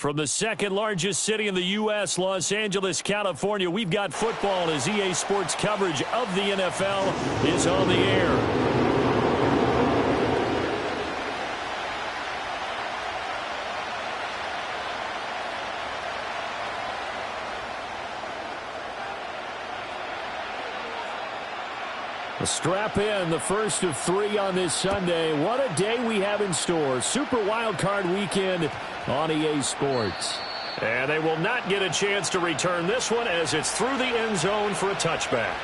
From the second largest city in the U.S., Los Angeles, California, we've got football as EA Sports coverage of the NFL is on the air. Strap in, the first of 3 on this Sunday. What a day we have in store. Super Wild Card Weekend on EA Sports. And they will not get a chance to return this one as it's through the end zone for a touchback.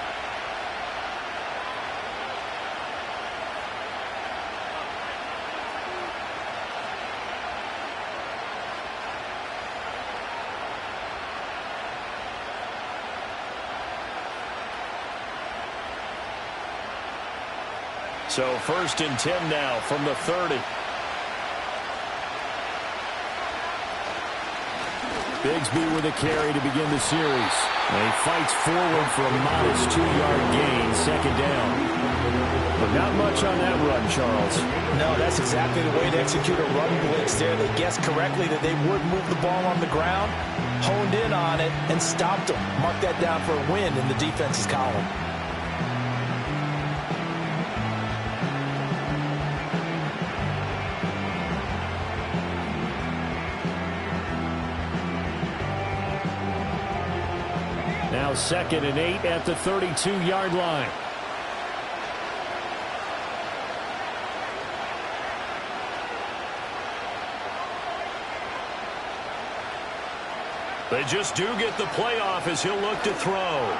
So 1st and 10 now from the 30. Bigsby with a carry to begin the series. And he fights forward for a modest 2-yard gain, second down. But not much on that run, Charles. No, that's exactly the way to execute a run blitz there. They guessed correctly that they would move the ball on the ground, honed in on it, and stopped them. Mark that down for a win in the defense's column. Now 2nd and 8 at the 32-yard line. They just do get the playoff as he'll look to throw.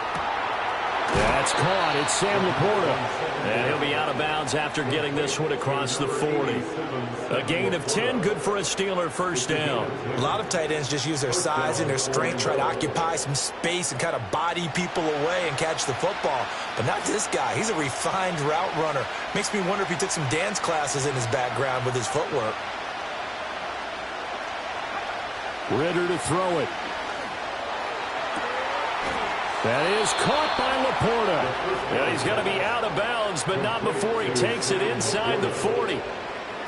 That's caught. It's Sam Laporta. And he'll be out of bounds after getting this one across the 40. A gain of 10, good for a Steeler first down. A lot of tight ends just use their size and their strength, try to occupy some space and kind of body people away and catch the football. But not this guy. He's a refined route runner. Makes me wonder if he took some dance classes in his background with his footwork. Ritter to throw it. That is caught by Laporta. Yeah, he's going to be out of bounds, but not before he takes it inside the 40.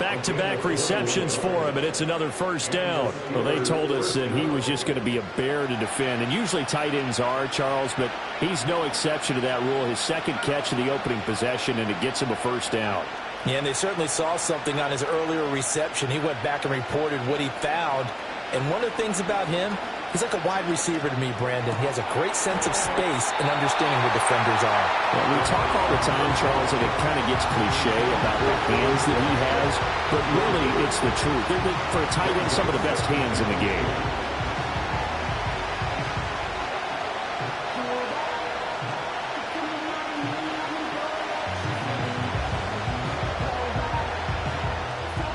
Back-to-back receptions for him, and it's another first down. Well, they told us that he was just going to be a bear to defend, and usually tight ends are, Charles, but he's no exception to that rule. His second catch of the opening possession, and it gets him a first down. Yeah, and they certainly saw something on his earlier reception. He went back and reported what he found. And one of the things about him, he's like a wide receiver to me, Brandon. He has a great sense of space and understanding where defenders are. Well, we talk all the time, Charles, and it kind of gets cliche about the hands that he has, but really it's the truth. They're, for a tight end, some of the best hands in the game.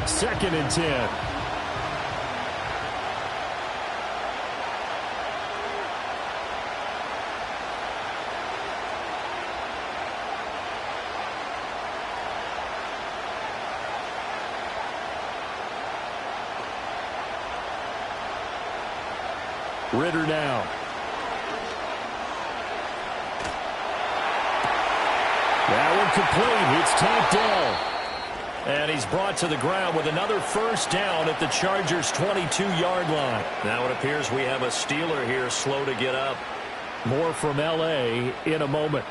Second and 10. Ritter now. That one complete. It's tapped down. And he's brought to the ground with another first down at the Chargers' 22-yard line. Now it appears we have a Steeler here slow to get up. More from L.A. in a moment.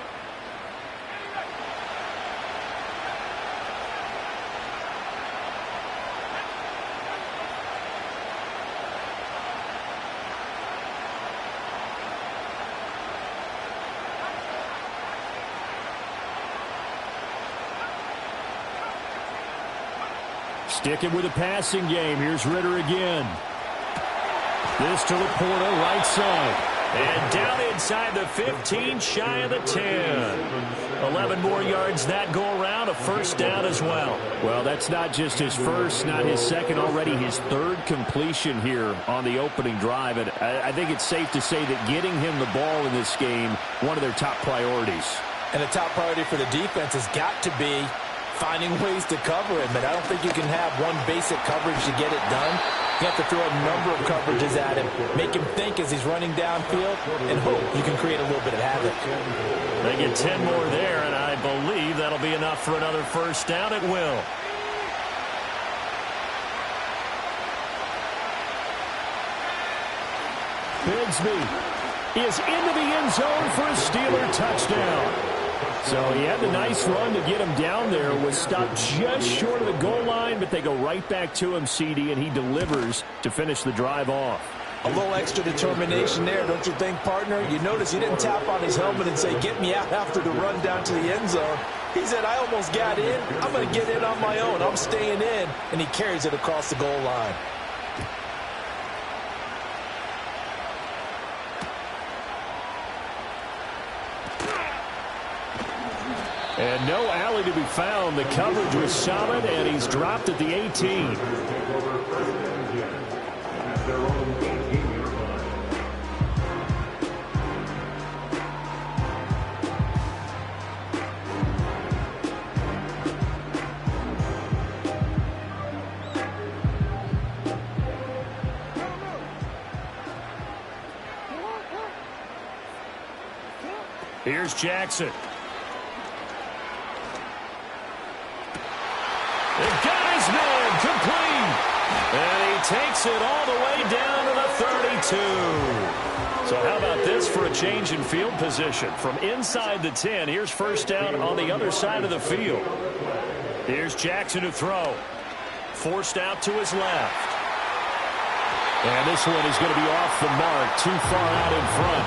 Sticking with the passing game. Here's Ritter again. This to Laporta, right side. And down inside the 15, shy of the 10. 11 more yards that go around, a first down as well. Well, that's not just his first, not his second, already his third completion here on the opening drive. And I think it's safe to say that getting him the ball in this game, one of their top priorities. And the top priority for the defense has got to be finding ways to cover him, but I don't think you can have one basic coverage to get it done. You have to throw a number of coverages at him, make him think as he's running downfield, and hope you can create a little bit of havoc. They get 10 more there, and I believe that'll be enough for another first down. It will. Bigsby is into the end zone for a Steeler touchdown. So he had the nice run to get him down there, was stopped just short of the goal line, but they go right back to him, CD, and he delivers to finish the drive off. A little extra determination there, don't you think, partner? You notice he didn't tap on his helmet and say, get me out after the run down to the end zone. He said, I almost got in. I'm going to get in on my own. I'm staying in. And he carries it across the goal line. And no alley to be found. The coverage was solid, and he's dropped at the 18. Here's Jackson. The guy's man, complete. And he takes it all the way down to the 32. So how about this for a change in field position? From inside the 10, here's first down on the other side of the field. Here's Jackson to throw. Forced out to his left. And this one is going to be off the mark, too far out in front.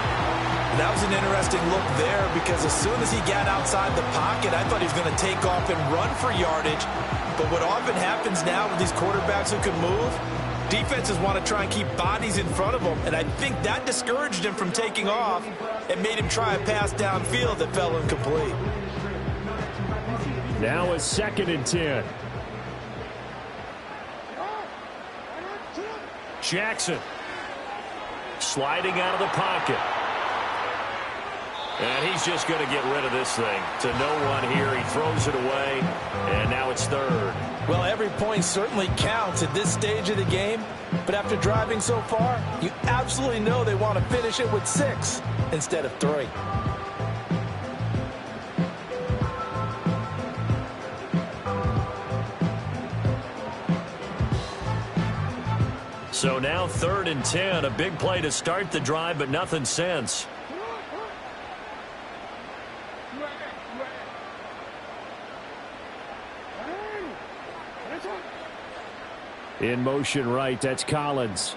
That was an interesting look there because as soon as he got outside the pocket, I thought he was going to take off and run for yardage. But what often happens now with these quarterbacks who can move, defenses want to try and keep bodies in front of them. And I think that discouraged him from taking off and made him try a pass downfield that fell incomplete. Now a 2nd and 10. Jackson sliding out of the pocket. And he's just going to get rid of this thing. To no one here. He throws it away. And now it's 3rd. Well, every point certainly counts at this stage of the game. But after driving so far, you absolutely know they want to finish it with 6 instead of 3. So now 3rd and 10. A big play to start the drive, but nothing since. In motion right, that's Collins.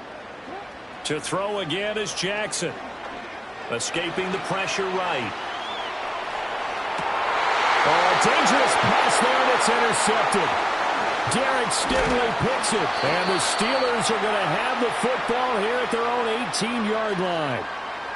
To throw again is Jackson. Escaping the pressure right. Oh, dangerous pass there, and it's intercepted. Derek Stingley picks it. And the Steelers are going to have the football here at their own 18-yard line.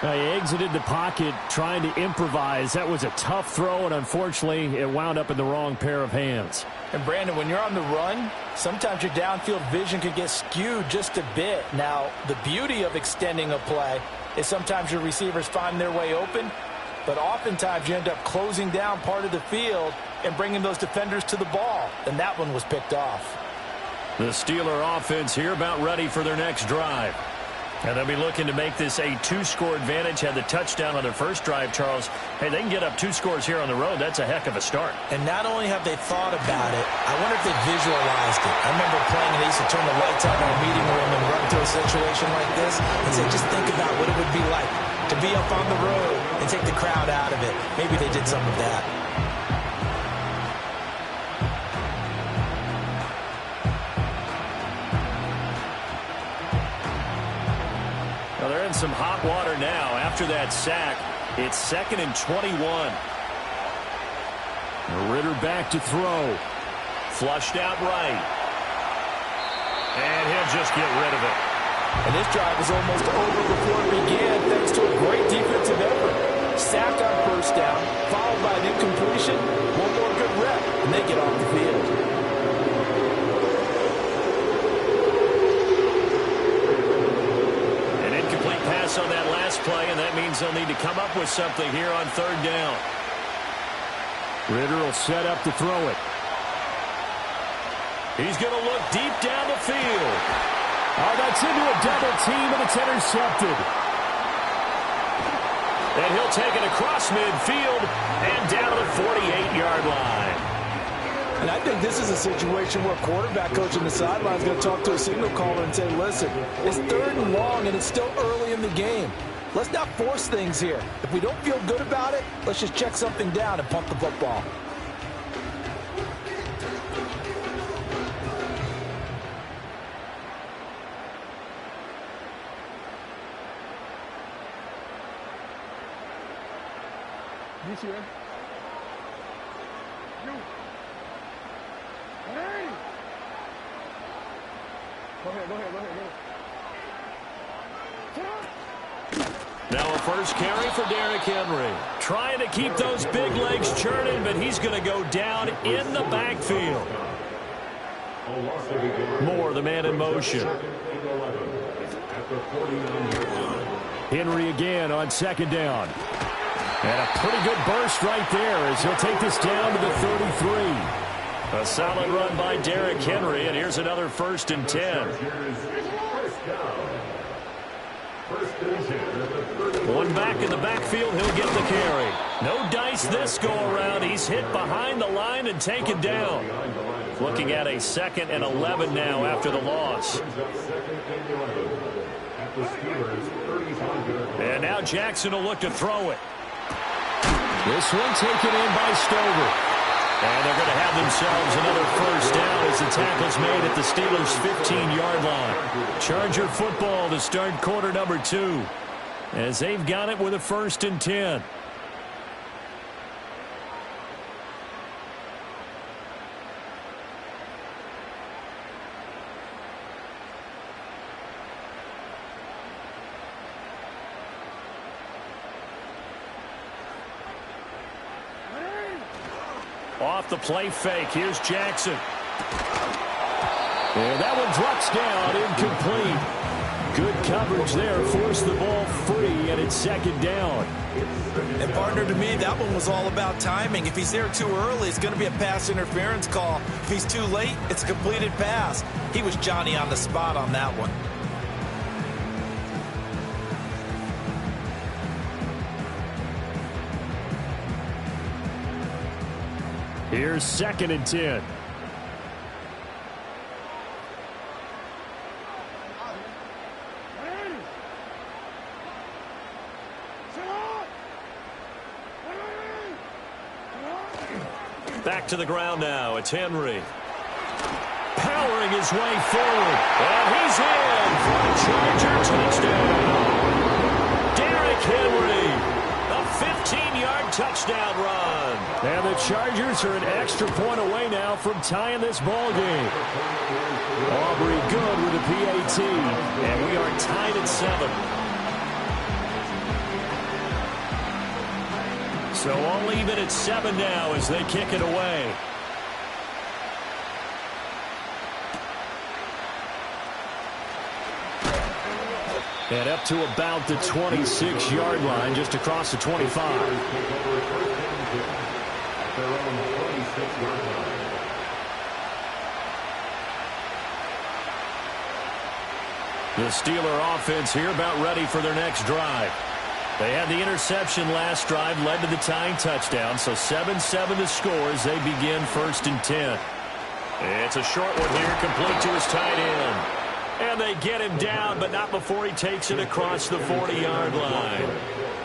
He exited the pocket trying to improvise. That was a tough throw, and unfortunately, it wound up in the wrong pair of hands. And, Brandon, when you're on the run, sometimes your downfield vision could get skewed just a bit. Now, the beauty of extending a play is sometimes your receivers find their way open, but oftentimes you end up closing down part of the field and bringing those defenders to the ball, and that one was picked off. The Steeler offense here about ready for their next drive. And they'll be looking to make this a 2-score advantage. Had the touchdown on their first drive, Charles. Hey, they can get up 2 scores here on the road. That's a heck of a start. And not only have they thought about it, I wonder if they visualized it. I remember playing, and they used to turn the lights out in our meeting room and run to a situation like this and say, just think about what it would be like to be up on the road and take the crowd out of it. Maybe they did some of that. Well, they're in some hot water now. After that sack, it's 2nd and 21. Ritter back to throw. Flushed out right. And he'll just get rid of it. And this drive was almost over before it began thanks to a great defensive effort. Sack on first down, followed by an incompletion. One more good rep, and they get off the field. On that last play, and that means they'll need to come up with something here on 3rd down. Ritter will set up to throw it. He's going to look deep down the field. Oh, that's into a double team, and it's intercepted. And he'll take it across midfield and down to the 48-yard line. And I think this is a situation where a quarterback coach on the sideline is going to talk to a signal caller and say, listen, it's 3rd and long, and it's still early early in the game. Let's not force things here. If we don't feel good about it, let's just check something down and pump the football. This year. You. Hey! Go ahead. Now a first carry for Derrick Henry. Trying to keep those big legs churning, but he's going to go down in the backfield. Moore, the man in motion. Henry again on second down. And a pretty good burst right there as he'll take this down to the 33. A solid run by Derrick Henry, and here's another 1st and 10. One back in the backfield, he'll get the carry. No dice this go-around. He's hit behind the line and taken down. Looking at a 2nd and 11 now after the loss. And now Jackson will look to throw it. This one taken in by Stover. And they're going to have themselves another 1st down as the tackle's made at the Steelers' 15-yard line. Charger football to start quarter number 2. As they've got it with a 1st and 10. Off the play fake. Here's Jackson. And that one drops down, incomplete. Good coverage there. Forced the ball free, and it's 2nd down. And partner, to me, that one was all about timing. If he's there too early, it's going to be a pass interference call. If he's too late, it's a completed pass. He was Johnny on the spot on that one. Here's 2nd and 10. Back to the ground now. It's Henry. Powering his way forward. And he's in for a Charger touchdown. Derrick Henry. A 15-yard touchdown run. And the Chargers are an extra point away now from tying this ball game. Aubrey good with a PAT. And we are tied at 7. So all even at 7 now as they kick it away. And up to about the 26-yard line, just across the 25. The Steeler offense here about ready for their next drive. They had the interception last drive, led to the tying touchdown, so 7-7 to score as they begin 1st and 10. It's a short one here, complete to his tight end. And they get him down, but not before he takes it across the 40-yard line.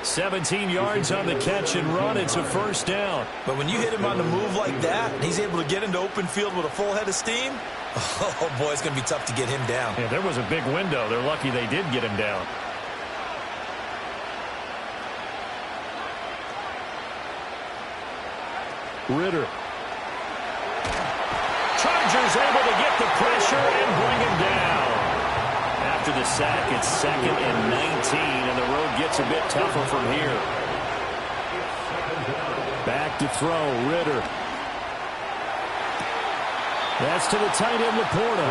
17 yards on the catch and run. It's a 1st down. But when you hit him on the move like that, and he's able to get into open field with a full head of steam, oh, boy, it's going to be tough to get him down. Yeah, there was a big window. They're lucky they did get him down. Ritter. Chargers able to get the pressure and bring him down. After the sack, it's 2nd and 19, and the road gets a bit tougher from here. Back to throw, Ritter. That's to the tight end, Laporta.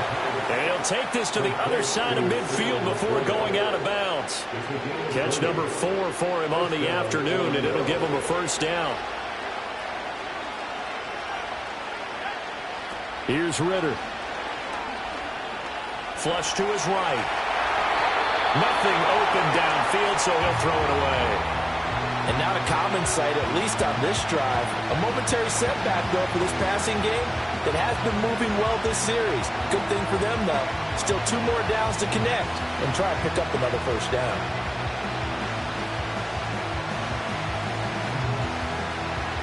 And he'll take this to the other side of midfield before going out of bounds. Catch number 4 for him on the afternoon, and it'll give him a 1st down. Here's Ritter. Flush to his right. Nothing open downfield, so he'll throw it away. And not a common sight, at least on this drive. A momentary setback, though, for this passing game that has been moving well this series. Good thing for them, though. Still 2 more downs to connect and try and pick up another 1st down.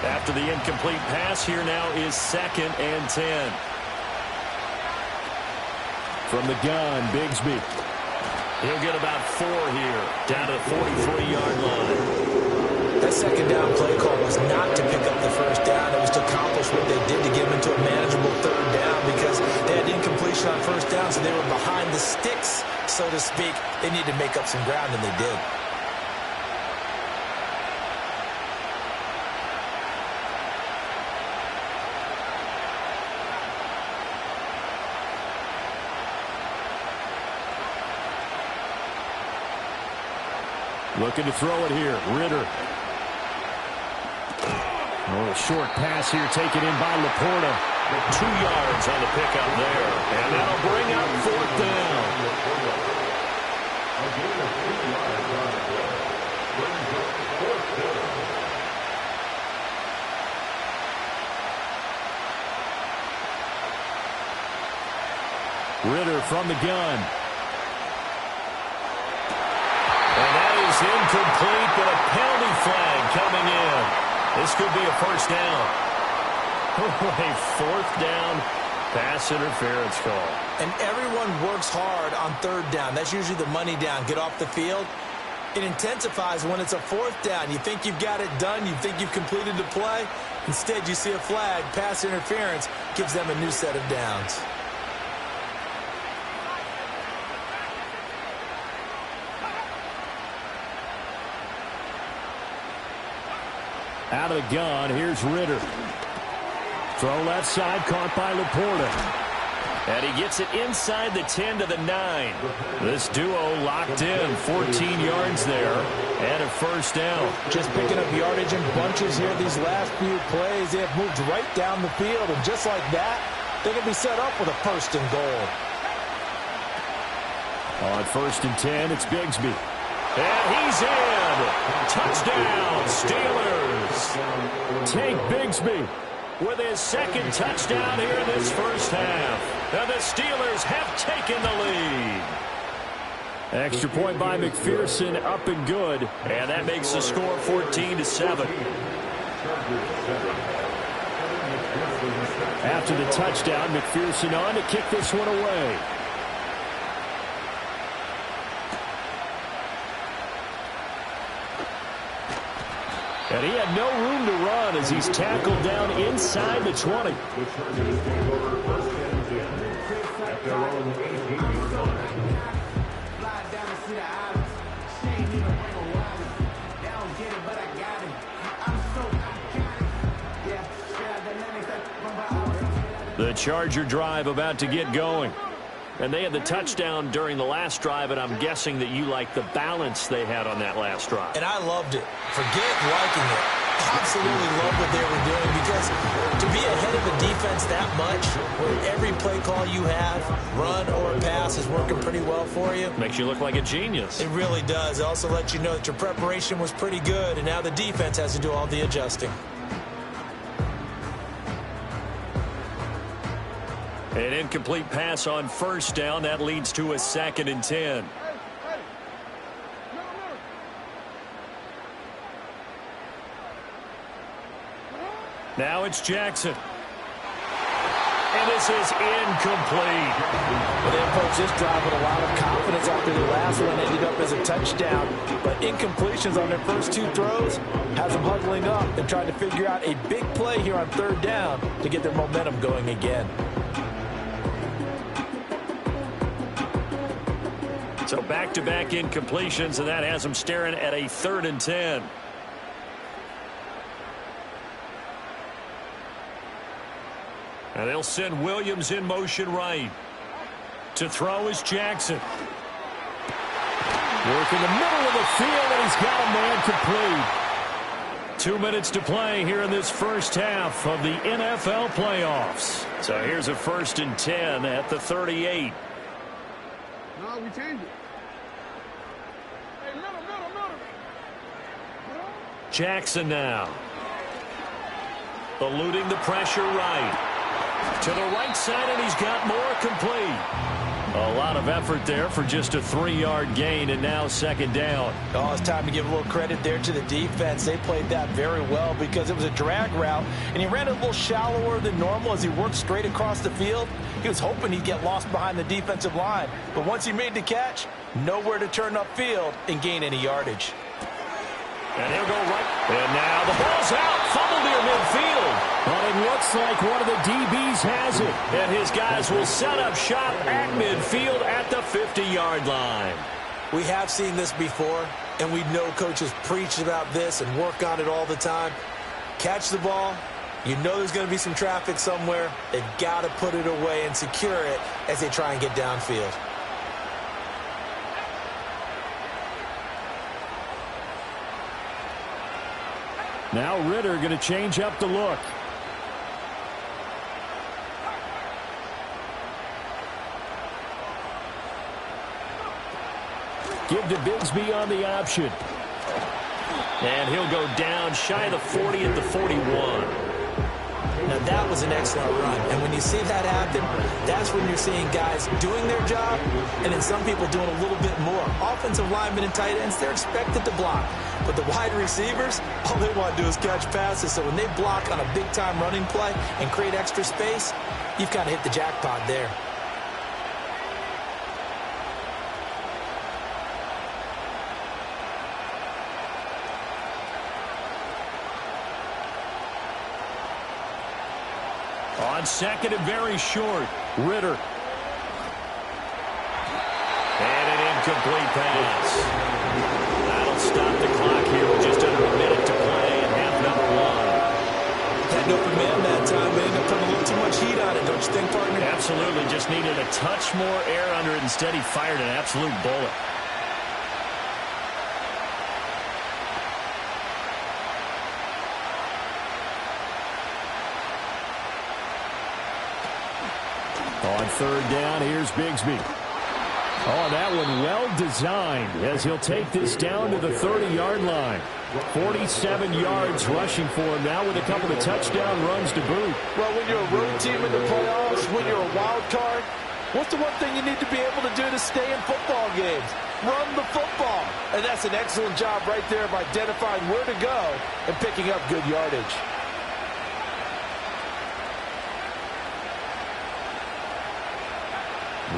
After the incomplete pass, here now is 2nd and 10. From the gun, Bigsby. He'll get about 4 here, down to the 43-yard line. That second down play call was not to pick up the first down. It was to accomplish what they did to get them into a manageable 3rd down because they had incompletion on 1st down, so they were behind the sticks, so to speak. They needed to make up some ground, and they did. Looking to throw it here. Ritter. A little short pass here taken in by Laporta. 2 yards on the pickup there. And that'll bring up 4th down. Ritter from the gun. Incomplete, but a penalty flag coming in. This could be a 1st down. A 4th down pass interference call. And everyone works hard on 3rd down. That's usually the money down. Get off the field. It intensifies when it's a 4th down. You think you've got it done. You think you've completed the play. Instead, you see a flag. Pass interference gives them a new set of downs. Out of the gun, here's Ritter. Throw left side, caught by Laporta. And he gets it inside the 10 to the 9. This duo locked in, 14 yards there, and a 1st down. Just picking up yardage in bunches here these last few plays. They have moved right down the field, and just like that, they can be set up with a 1st and goal. On 1st and 10, it's Bigsby. And he's in. Touchdown, Steelers. Take Bigsby with his 2nd touchdown here in this 1st half. And the Steelers have taken the lead. Extra point by McPherson, up and good. And that makes the score 14-7. After the touchdown, McPherson on to kick this one away. And he had no room to run as he's tackled down inside the 20. The Charger drive about to get going. And they had the touchdown during the last drive, and I'm guessing that you like the balance they had on that last drive. And I loved it. Forget liking it. Absolutely loved what they were doing, because to be ahead of the defense that much, where every play call you have, run or pass, is working pretty well for you. Makes you look like a genius. It really does. It also lets you know that your preparation was pretty good, and now the defense has to do all the adjusting. An incomplete pass on 1st down. That leads to a 2nd and 10. Now it's Jackson. And this is incomplete. Well, they approached this drive with a lot of confidence after the last one ended up as a touchdown. But incompletions on their first 2 throws has them huddling up and trying to figure out a big play here on 3rd down to get their momentum going again. So back-to-back incompletions, and that has them staring at a 3rd and 10. And they'll send Williams in motion right. To throw is Jackson. Work in the middle of the field, and he's got a man complete. 2 minutes to play here in this 1st half of the NFL playoffs. So here's a 1st and 10 at the 38. No, we changed it. Hey, middle. Jackson now. Eluding the pressure right. To the right side, and he's got more complete. A lot of effort there for just a 3-yard gain, and now second down. Oh, it's time to give a little credit there to the defense. They played that very well because it was a drag route, and he ran it a little shallower than normal as he worked straight across the field. He was hoping he'd get lost behind the defensive line, but once he made the catch, nowhere to turn upfield and gain any yardage. And he'll go right. And now the ball's out. Fumble near midfield. But it looks like one of the DBs has it. And his guys will set up shop at midfield at the 50-yard line. We have seen this before, and we know coaches preach about this and work on it all the time. Catch the ball. You know there's going to be some traffic somewhere. They've got to put it away and secure it as they try and get downfield. Now Ritter going to change up the look. Give to Bigsby on the option. And he'll go down shy of the 40 at the 41. Now, that was an excellent run. And when you see that happen, that's when you're seeing guys doing their job and then some people doing a little bit more. Offensive linemen and tight ends, they're expected to block. But the wide receivers, all they want to do is catch passes. So when they block on a big-time running play and create extra space, you've kind of hit the jackpot there. On second and very short, Ritter. And an incomplete pass. That'll stop the clock here with just under a minute to play in half number one. Had no man that time, but ended up putting a little too much heat on it, don't you think, partner? Absolutely. Just needed a touch more air under it. Instead, he fired an absolute bullet. On third down, here's Bigsby. Oh, that one well designed as he'll take this down to the 30-yard line. 47 yards rushing for him now with a couple of touchdown runs to boot. Well, when you're a road team in the playoffs, when you're a wild card, what's the one thing you need to be able to do to stay in football games? Run the football. And that's an excellent job right there of identifying where to go and picking up good yardage.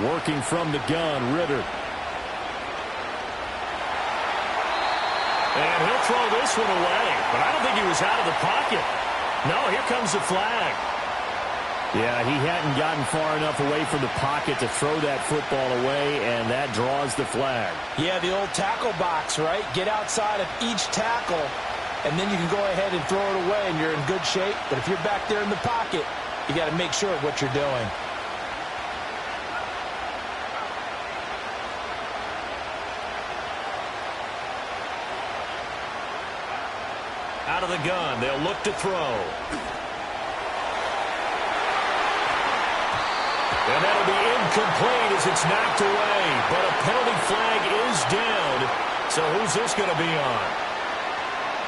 Working from the gun, Ritter. And he'll throw this one away. But I don't think he was out of the pocket. No, here comes the flag. Yeah, he hadn't gotten far enough away from the pocket to throw that football away, and that draws the flag. Yeah, the old tackle box, right? Get outside of each tackle, and then you can go ahead and throw it away, and you're in good shape. But if you're back there in the pocket, you got to make sure of what you're doing. Out of the gun, they'll look to throw. And that'll be incomplete as it's knocked away. But a penalty flag is down. So who's this going to be on?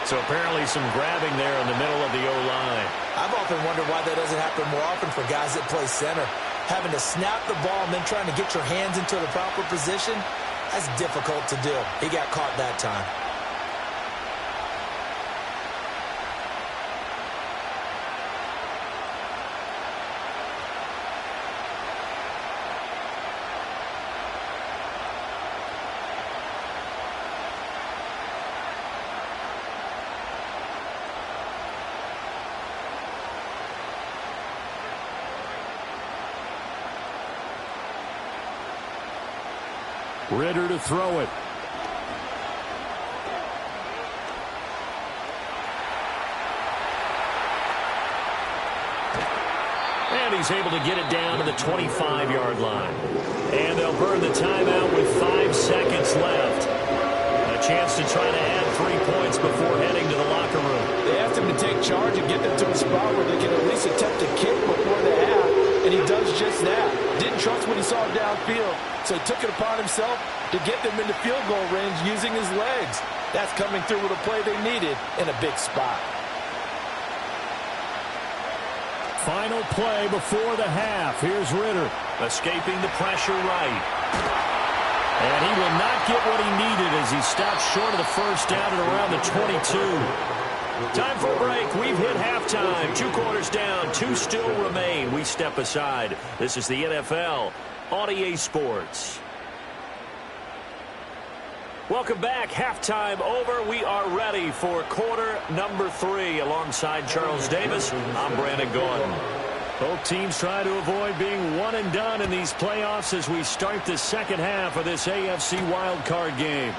So apparently some grabbing there in the middle of the O-line. I've often wondered why that doesn't happen more often for guys that play center. Having to snap the ball and then trying to get your hands into the proper position, that's difficult to do. He got caught that time. Ritter to throw it. And he's able to get it down to the 25-yard line. And they'll burn the timeout with 5 seconds left. A chance to try to add 3 points before heading to the locker room. They asked him to take charge and get them to a spot where they can at least attempt a kick before the half, and he does just that. Didn't trust what he saw downfield, so he took it upon himself to get them into field goal range using his legs. That's coming through with a play they needed in a big spot. Final play before the half. Here's Ritter. Escaping the pressure right. And he will not get what he needed as he stopped short of the first down at around the 22. Time for a break. We've hit halftime. 2 quarters down. 2 still remain. We step aside. This is the NFL on EA Sports. Welcome back. Halftime over. We are ready for quarter number 3. Alongside Charles Davis, I'm Brandon Gordon. Both teams try to avoid being one and done in these playoffs as we start the second half of this AFC wildcard game.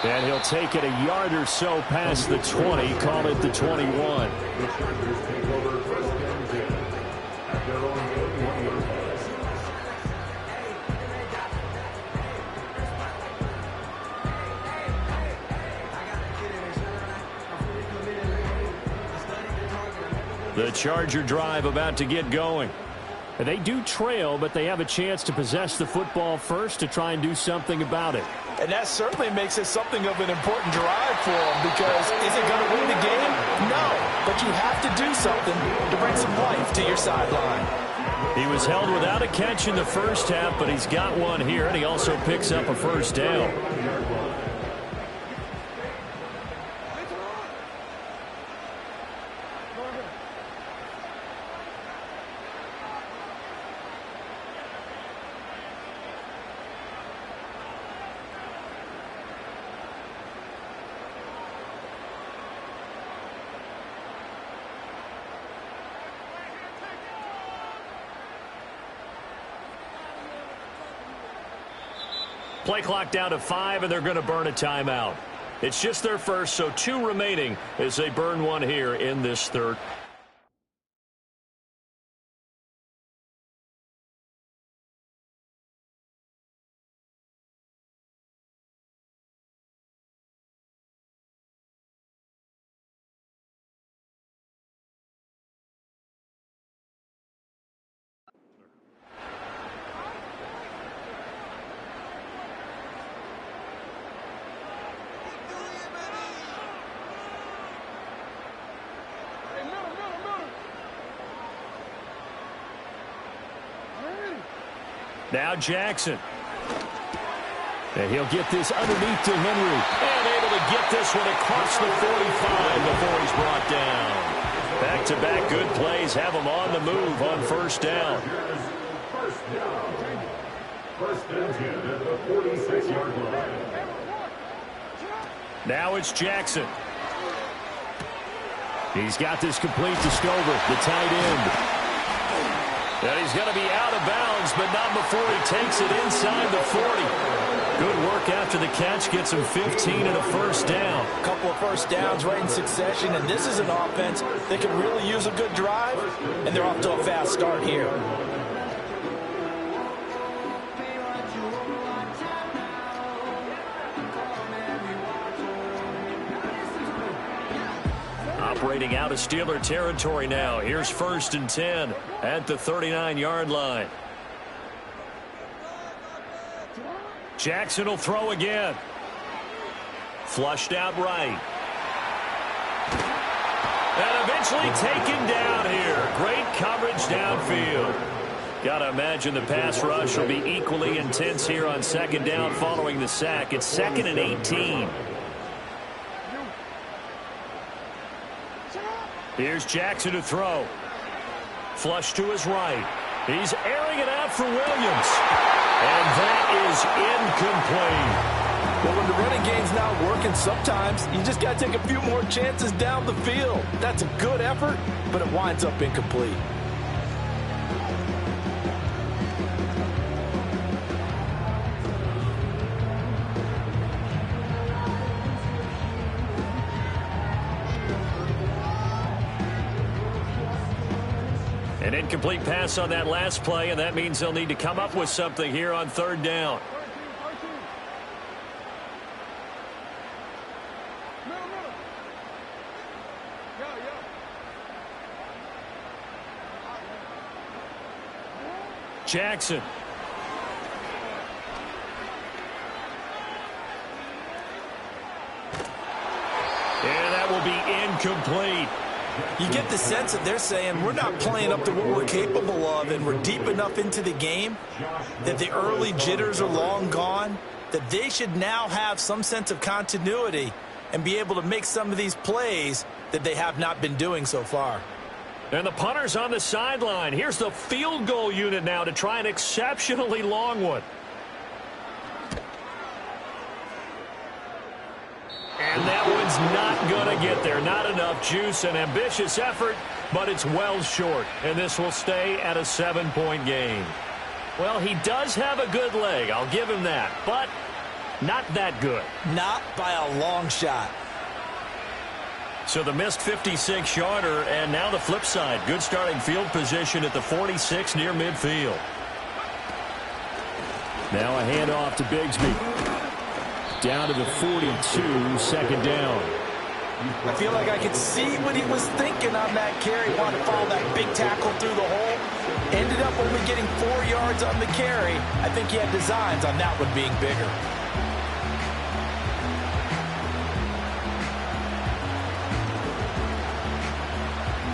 And he'll take it a yard or so past the 20, call it the 21. The Charger drive about to get going. They do trail, but they have a chance to possess the football first to try and do something about it. And that certainly makes it something of an important drive for them, because is it going to win the game? No, but you have to do something to bring some life to your sideline. He was held without a catch in the first half, but he's got one here, and he also picks up a first down. Play clock down to 5, and they're going to burn a timeout. It's just their first, so 2 remaining as they burn one here in this third. Now Jackson. And he'll get this underneath to Henry. And able to get this one across the 45 before he's brought down. Back-to-back good plays have him on the move on first down. First and 10 at the 46-yard line. Now it's Jackson. He's got this complete to Stover, the tight end. And he's going to be out of bounds, but not before he takes it inside the 40. Good work after the catch, gets him 15 and a first down. A couple of first downs right in succession, and this is an offense that can really use a good drive, and they're off to a fast start here. Operating out of Steeler territory now. Here's first and 10 at the 39-yard line. Jackson will throw again. Flushed out right. And eventually taken down here. Great coverage downfield. Got to imagine the pass rush will be equally intense here on second down following the sack. It's 2nd and 18. Here's Jackson to throw. Flush to his right. He's airing it out for Williams. And that is incomplete. Well, when the running game's not working, sometimes you just got to take a few more chances down the field. That's a good effort, but it winds up incomplete. An incomplete pass on that last play, and that means they'll need to come up with something here on third down. Jackson. And that will be incomplete. You get the sense that they're saying we're not playing up to what we're capable of, and we're deep enough into the game that the early jitters are long gone, that they should now have some sense of continuity and be able to make some of these plays that they have not been doing so far. And the punter's on the sideline. Here's the field goal unit now to try an exceptionally long one. And that one's not going to get there. Not enough juice. An ambitious effort, but it's well short. And this will stay at a 7-point game. Well, he does have a good leg. I'll give him that. But not that good. Not by a long shot. So the missed 56-yarder, and now the flip side. Good starting field position at the 46 near midfield. Now a handoff to Bigsby. Down to the 42, second down. I feel like I could see what he was thinking on that carry. Wanted to follow that big tackle through the hole. Ended up only getting 4 yards on the carry. I think he had designs on that one being bigger.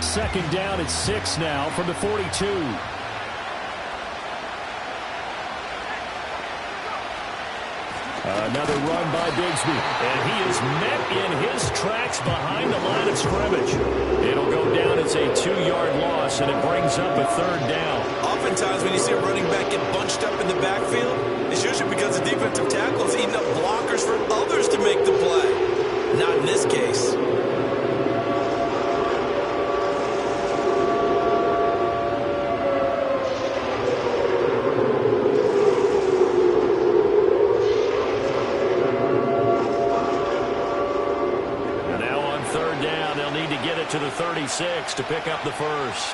Second down at 6 now from the 42. Another run by Bigsby. And he is met in his tracks behind the line of scrimmage. It'll go down as a 2-yard loss, and it brings up a third down. Oftentimes when you see a running back get bunched up in the backfield, it's usually because the defensive tackle is eating up blockers for others to make the play. Not in this case. To the 36 to pick up the first.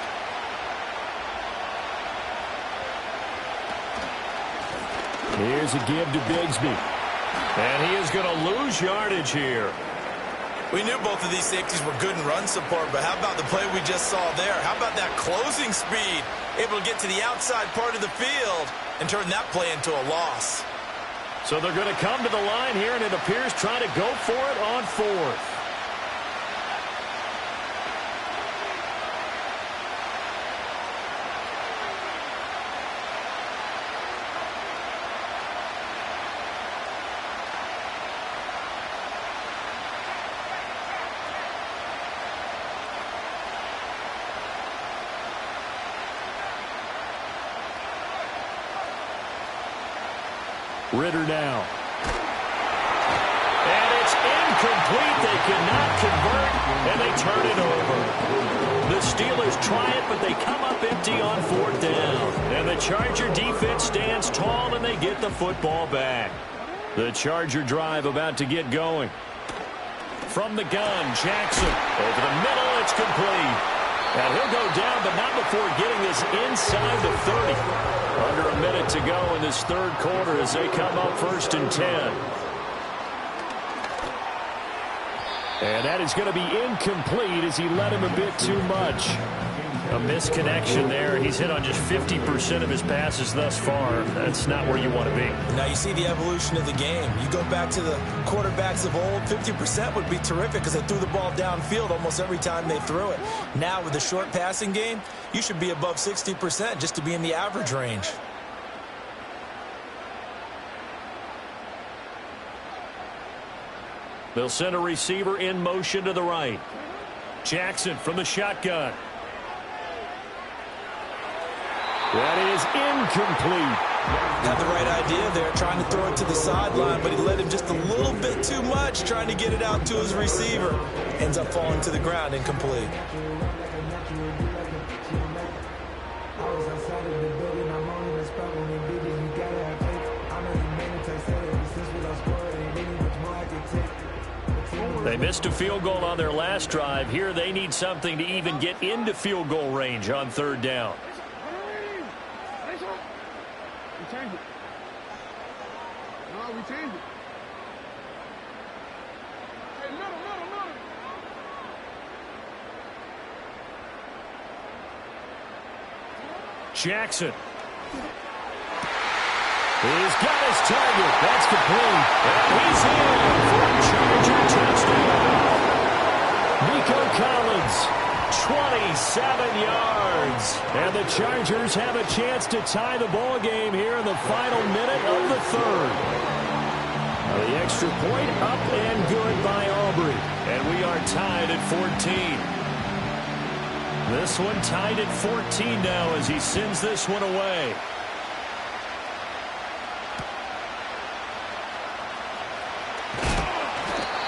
Here's a give to Bigsby. And he is going to lose yardage here. We knew both of these safeties were good in run support, but how about the play we just saw there? How about that closing speed? Able to get to the outside part of the field and turn that play into a loss. So they're going to come to the line here, and it appears trying to go for it on fourth. Ritter now. And it's incomplete. They cannot convert, and they turn it over. The Steelers try it, but they come up empty on fourth down. And the Charger defense stands tall, and they get the football back. The Charger drive about to get going. From the gun, Jackson. Over the middle, it's complete. And he'll go down, but not before getting this inside the 30. Under a minute to go in this third quarter as they come up 1st and 10. And that is going to be incomplete as he led him a bit too much. A misconnection there. He's hit on just 50% of his passes thus far. That's not where you want to be. Now you see the evolution of the game. You go back to the quarterbacks of old, 50% would be terrific because they threw the ball downfield almost every time they threw it. Now with the short passing game, you should be above 60% just to be in the average range. They'll send a receiver in motion to the right. Jackson from the shotgun. That is incomplete. Had the right idea there, trying to throw it to the sideline, but he led him just a little bit too much, trying to get it out to his receiver. Ends up falling to the ground, incomplete. They missed a field goal on their last drive. Here they need something to even get into field goal range on third down. We changed it. No, we changed it. Hey, middle. Jackson. He's got his target. That's complete. And he's in for a Charger touchdown. Nico Collins 27 yards. And the Chargers have a chance to tie the ball game here in the final minute of the third. The extra point up and good by Aubrey. And we are tied at 14. This one tied at 14 now as he sends this one away.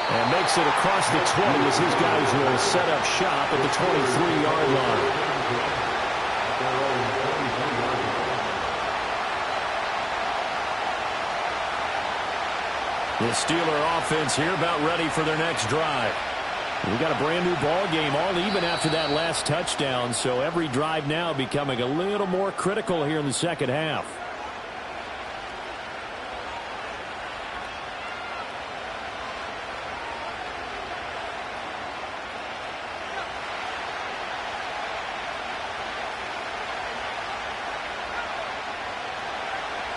And makes it across the 20 as his guys will set up shop at the 23-yard line. The Steeler offense here about ready for their next drive. We got a brand new ball game, all even after that last touchdown, so every drive now becoming a little more critical here in the second half.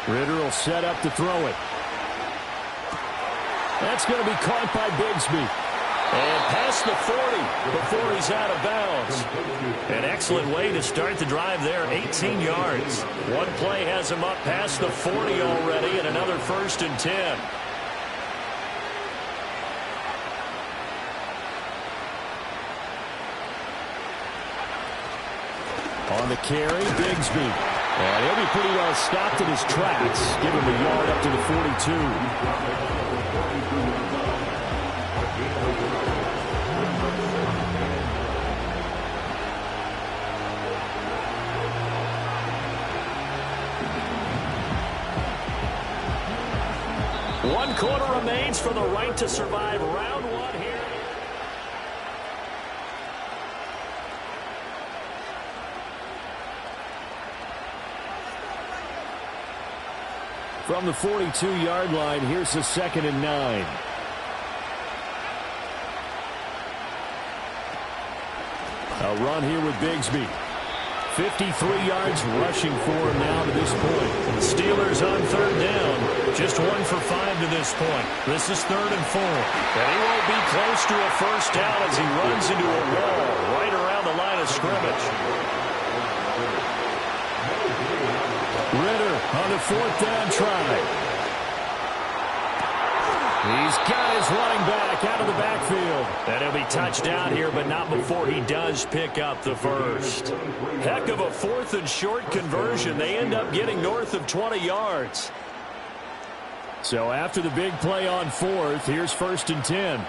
Ritter will set up to throw it. That's going to be caught by Bigsby. And past the 40 before he's out of bounds. An excellent way to start the drive there, 18 yards. One play has him up past the 40 already, and another 1st and 10. On the carry, Bigsby. And he'll be pretty well stopped in his tracks. Give him a yard up to the 42. One quarter remains for the right to survive round one here. From the 42-yard line, here's the 2nd and 9. A run here with Bigsby. 53 yards rushing for him now to this point. Steelers on 3rd down. Just 1 for 5 to this point. This is 3rd and 4. And he won't be close to a 1st down as he runs into a wall right around the line of scrimmage. Ritter on the 4th down try. He's got his running back out of the backfield. And he'll be touched down here, but not before he does pick up the 1st. Heck of a 4th and short conversion. They end up getting north of 20 yards. So after the big play on 4th, here's 1st and 10.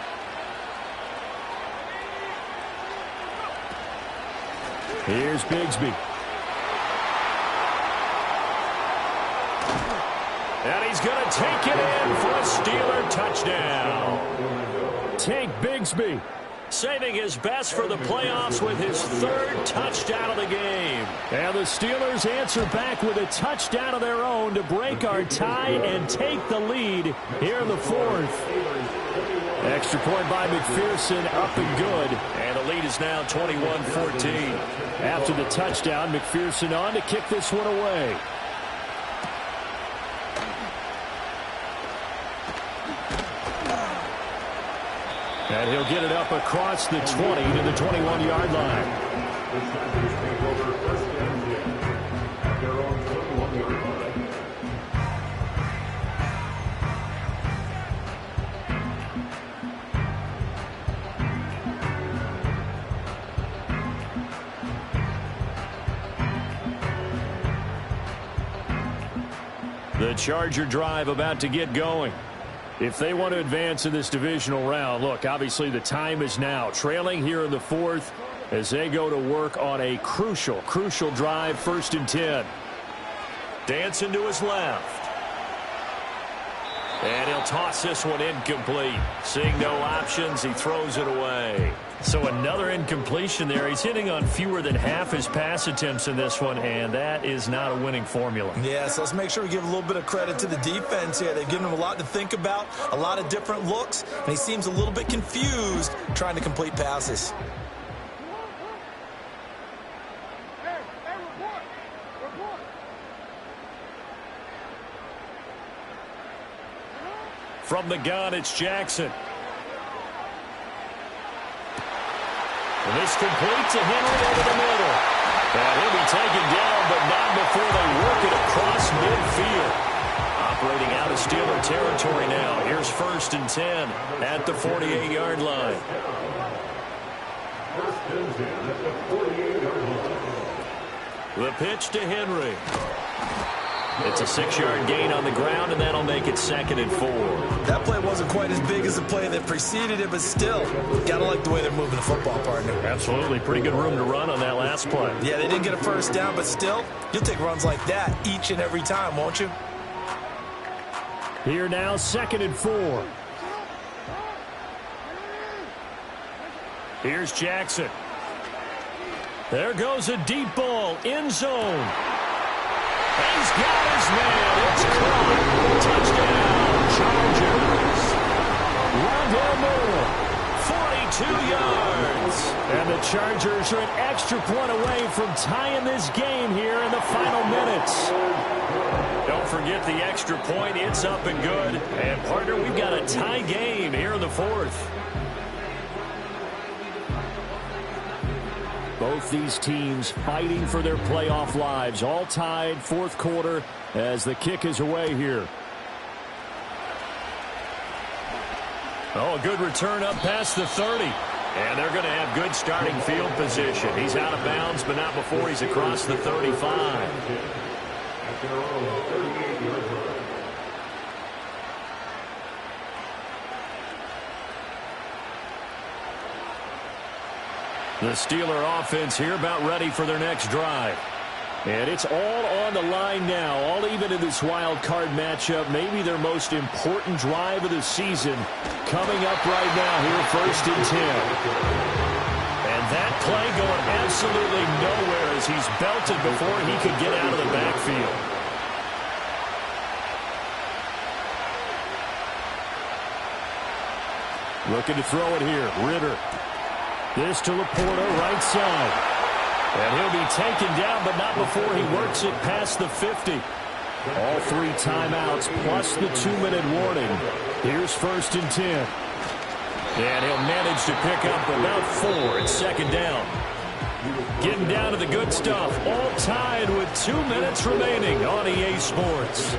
Here's Bigsby. And he's going to take it in for a Steeler touchdown. Take Bigsby, saving his best for the playoffs with his 3rd touchdown of the game. And the Steelers answer back with a touchdown of their own to break our tie and take the lead here in the 4th. Extra point by McPherson, up and good. And the lead is now 21-14. After the touchdown, McPherson on to kick this one away. And he'll get it up across the 20 to the 21-yard line. The Charger drive about to get going. If they want to advance in this divisional round, look, obviously the time is now. Trailing here in the 4th as they go to work on a crucial drive, 1st and 10. Dancing to his left. And he'll toss this one incomplete. Seeing no options, he throws it away. So another incompletion there. He's hitting on fewer than half his pass attempts in this one, and that is not a winning formula. Yeah, so let's make sure we give a little bit of credit to the defense here. They've given him a lot to think about, a lot of different looks, and he seems a little bit confused trying to complete passes. From the gun, it's Jackson. And this complete to Henry over the middle. And he'll be taken down, but not before they work it across midfield. Operating out of Steeler territory now. Here's 1st and 10 at the 48-yard line. The pitch to Henry. It's a 6-yard gain on the ground, and that'll make it 2nd and 4. That play wasn't quite as big as the play that preceded it, but still, gotta like the way they're moving the football, partner. Absolutely. Pretty good room to run on that last play. Yeah, they didn't get a first down, but still, you'll take runs like that each and every time, won't you? Here now, 2nd and 4. Here's Jackson. There goes a deep ball, end zone. He's got his man. It's caught. Touchdown, Chargers. Rondale Moore, 42 yards. And the Chargers are an extra point away from tying this game here in the final minutes. Don't forget the extra point. It's up and good. And, partner, we've got a tie game here in the 4th. Both these teams fighting for their playoff lives. All tied, 4th quarter, as the kick is away here. Oh, a good return up past the 30. And they're going to have good starting field position. He's out of bounds, but not before he's across the 35. The Steeler offense here about ready for their next drive. And it's all on the line now, all even in this wild card matchup. Maybe their most important drive of the season coming up right now here, 1st and 10. And that play going absolutely nowhere as he's belted before he could get out of the backfield. Looking to throw it here, Ritter. This to Laporta, right side. And he'll be taken down, but not before he works it past the 50. All 3 timeouts plus the 2-minute warning. Here's 1st and 10. And he'll manage to pick up about 4 at 2nd down. Getting down to the good stuff. All tied with 2 minutes remaining on EA Sports.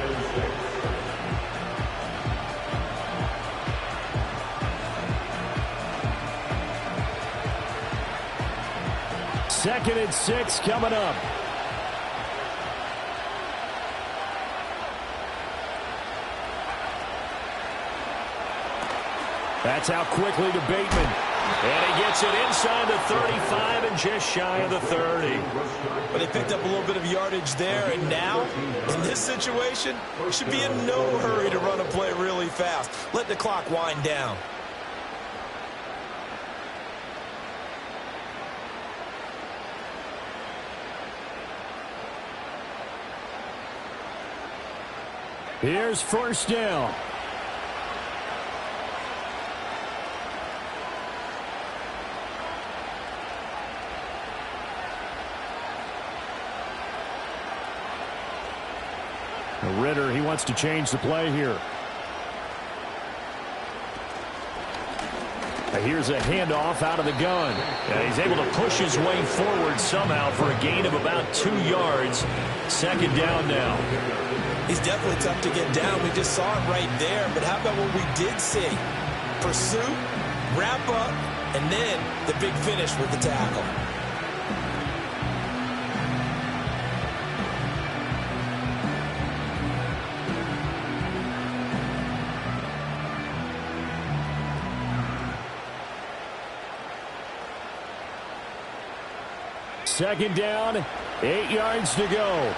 Second and 6 coming up. That's out quickly to Bateman. And he gets it inside the 35 and just shy of the 30. But they picked up a little bit of yardage there, and now, in this situation, should be in no hurry to run a play really fast. Let the clock wind down. Here's 1st down. Ritter, he wants to change the play here. Here's a handoff out of the gun. And he's able to push his way forward somehow for a gain of about 2 yards. 2nd down now. He's definitely tough to get down. We just saw it right there. But how about what we did see? Pursuit, wrap up, and then the big finish with the tackle. Second down, 8 yards to go.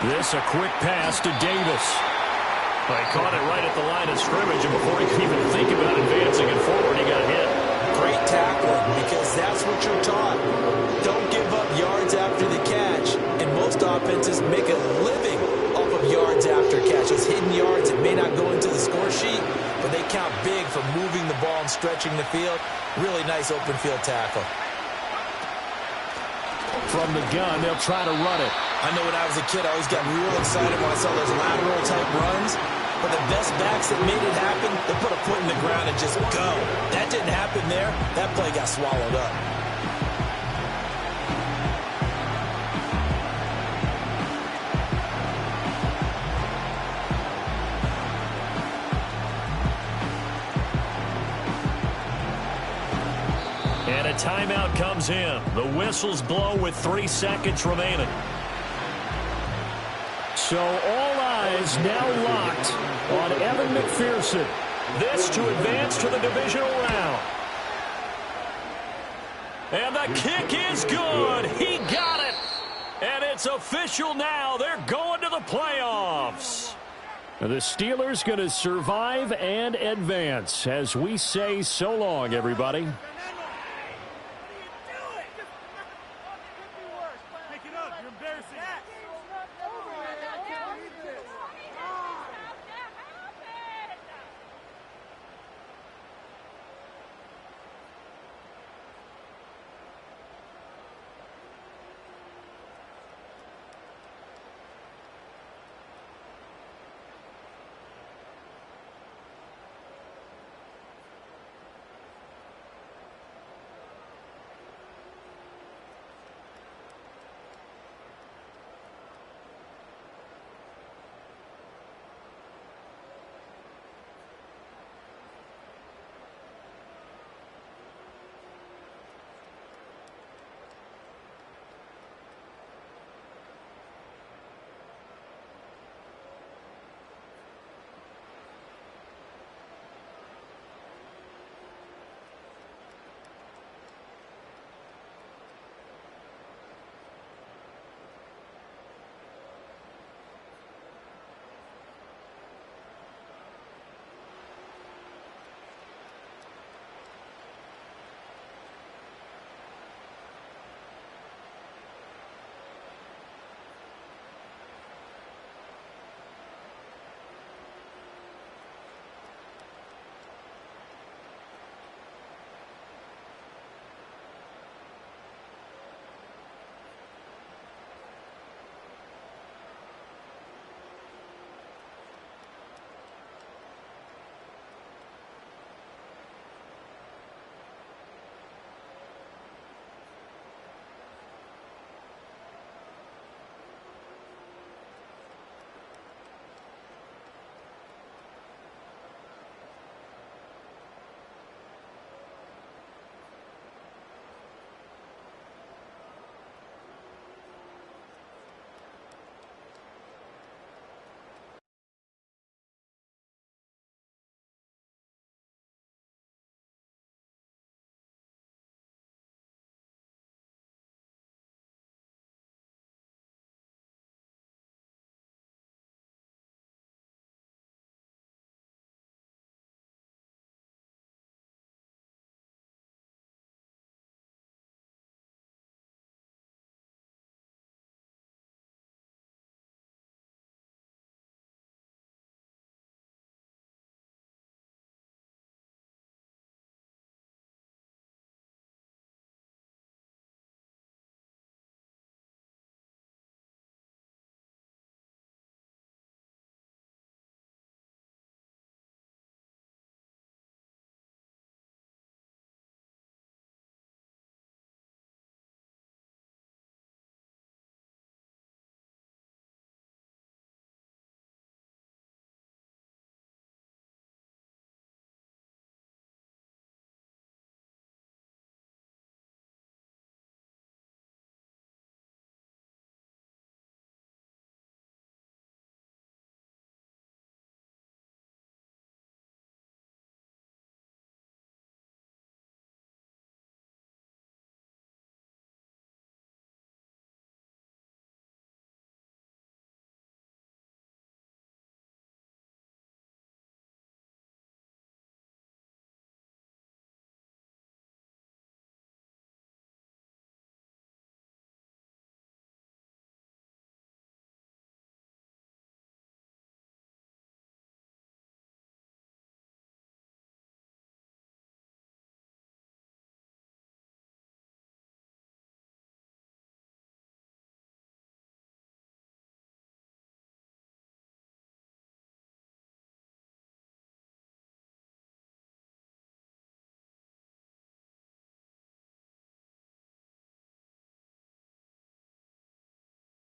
This a quick pass to Davis. They caught it right at the line of scrimmage, and before he could even think about advancing it forward, he got hit. Great tackling, because that's what you're taught. Don't give up yards after the catch, and most offenses make a living off of yards after catches. Hidden yards that may not go into the score sheet, but they count big for moving the ball and stretching the field. Really nice open field tackle. From the gun, they'll try to run it. I know when I was a kid, I always got real excited when I saw those lateral-type runs. But the best backs that made it happen, they put a foot in the ground and just go. That didn't happen there. That play got swallowed up. And a timeout comes in. The whistles blow with 3 seconds remaining. So all eyes now locked on Evan McPherson. This to advance to the divisional round. And the kick is good. He got it. And it's official now. They're going to the playoffs. The Steelers going to survive and advance as we say so long, everybody.